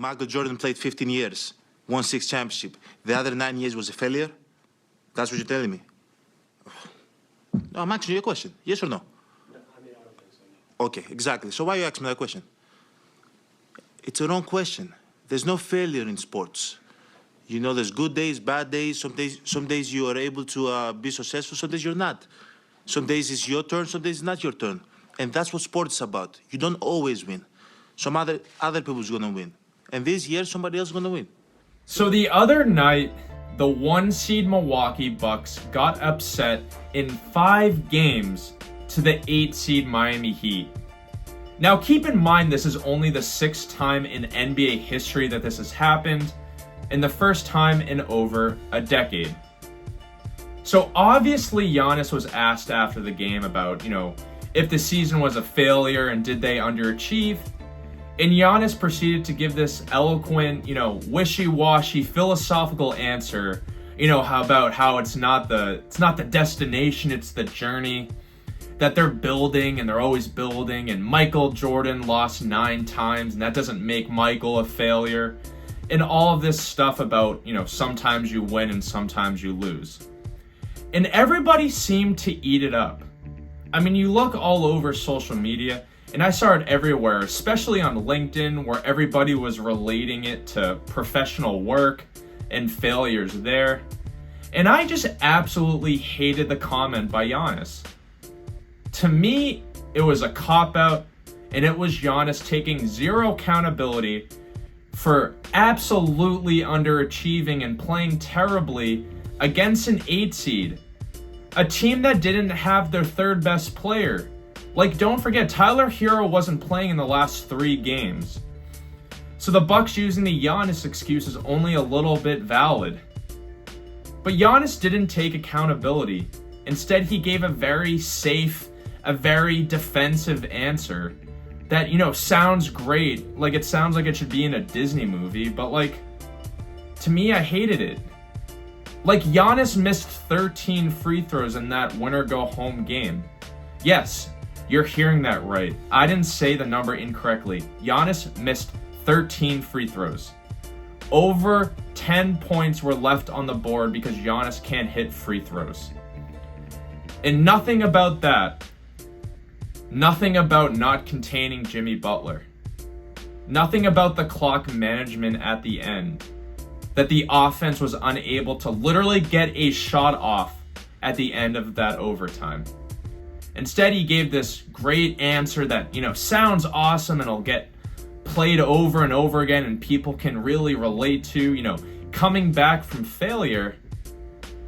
Michael Jordan played 15 years, won 6 championships. The other 9 years was a failure? That's what you're telling me? No, I'm asking you a question. Yes or no? I don't think so. Okay, exactly. So why you asking me that question? It's a wrong question. There's no failure in sports. You know, there's good days, bad days. Some days you are able to be successful. Some days you're not. Some days it's your turn. Some days it's not your turn. And that's what sports is about. You don't always win. Some other people's gonna win. And this year, somebody else is gonna win. So the other night, the 1 seed Milwaukee Bucks got upset in 5 games to the 8 seed Miami Heat. Now keep in mind this is only the 6th time in NBA history that this has happened, and the first time in over a decade. So obviously Giannis was asked after the game about, if the season was a failure and did they underachieve. And Giannis proceeded to give this eloquent, wishy-washy philosophical answer, how it's not the destination, it's the journey, that they're building and they're always building, and Michael Jordan lost 9 times and that doesn't make Michael a failure, and all of this stuff about, sometimes you win and sometimes you lose. And everybody seemed to eat it up. I mean, you look all over social media, and I saw it everywhere, especially on LinkedIn, where everybody was relating it to professional work and failures there. And I just absolutely hated the comment by Giannis. To me, it was a cop-out, and it was Giannis taking zero accountability for absolutely underachieving and playing terribly against an 8 seed. A team that didn't have their 3rd best player. Like, don't forget, Tyler Hero wasn't playing in the last 3 games. So the Bucks using the Giannis excuse is only a little bit valid. But Giannis didn't take accountability. Instead, he gave a very safe, a very defensive answer that, sounds great. Like, it sounds like it should be in a Disney movie, but to me, I hated it. Like, Giannis missed 13 free throws in that winner-go-home game. Yes, you're hearing that right. I didn't say the number incorrectly. Giannis missed 13 free throws. Over 10 points were left on the board because Giannis can't hit free throws. And nothing about that. Nothing about not containing Jimmy Butler. Nothing about the clock management at the end. That the offense was unable to literally get a shot off at the end of that overtime. Instead, he gave this great answer that, sounds awesome and it'll get played over and over again and people can really relate to, coming back from failure.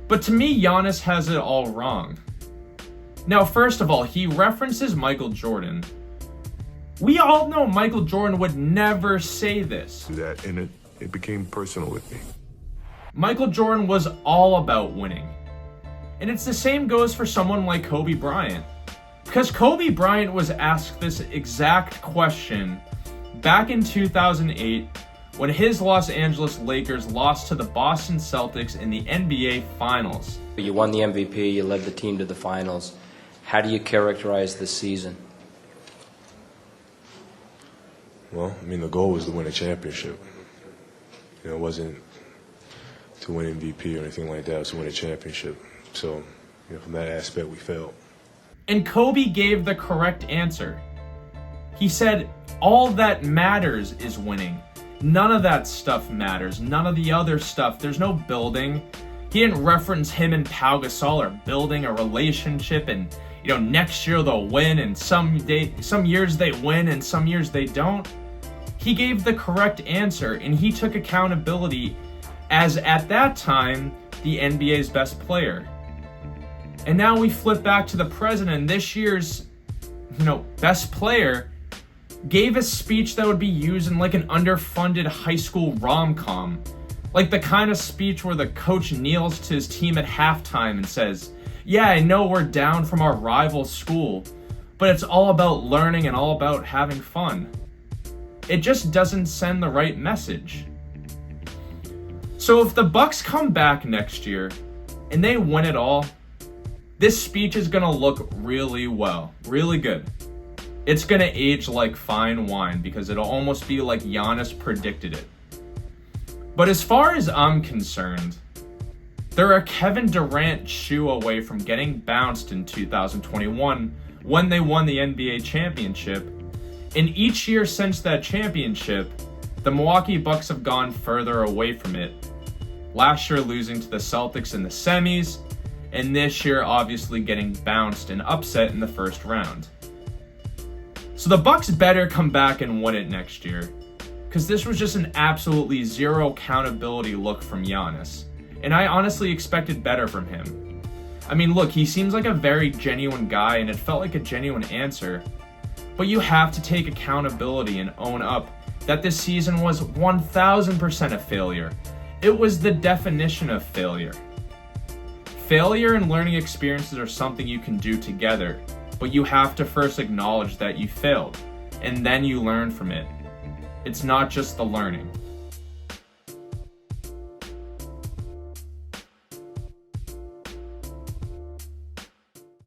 But to me, Giannis has it all wrong. Now, first of all, he references Michael Jordan. We all know Michael Jordan would never say this. That, and it became personal with me. Michael Jordan was all about winning. And it's the same goes for someone like Kobe Bryant. Because Kobe Bryant was asked this exact question back in 2008 when his Los Angeles Lakers lost to the Boston Celtics in the NBA Finals. You won the MVP, you led the team to the finals. How do you characterize this season? Well, the goal was to win a championship. It wasn't to win MVP or anything like that. It was to win a championship. So, from that aspect, we failed. And Kobe gave the correct answer. He said, all that matters is winning. None of that stuff matters. None of the other stuff. There's no building. He didn't reference him and Pau Gasol are building a relationship and, next year they'll win and some years they win and some years they don't. He gave the correct answer and he took accountability as, at that time, the NBA's best player. And now we flip back to the present, and this year's, best player gave a speech that would be used in an underfunded high school rom-com. Like the kind of speech where the coach kneels to his team at halftime and says, yeah, I know we're down from our rival school, but it's all about learning and all about having fun. It just doesn't send the right message. So if the Bucks come back next year and they win it all, this speech is going to look really well, really good. it's going to age like fine wine because it'll almost be like Giannis predicted it. But as far as I'm concerned, they're a Kevin Durant shoe away from getting bounced in 2021 when they won the NBA championship. And each year since that championship, the Milwaukee Bucks have gone further away from it. Last year losing to the Celtics in the semis, and this year obviously getting bounced and upset in the first round. So the Bucks better come back and win it next year, because this was just an absolutely zero accountability look from Giannis. And I honestly expected better from him. I mean, look, he seems like a very genuine guy, and it felt like a genuine answer. But you have to take accountability and own up that this season was 1000% a failure. It was the definition of failure. Failure and learning experiences are something you can do together, but you have to first acknowledge that you failed, and then you learn from it. It's not just the learning.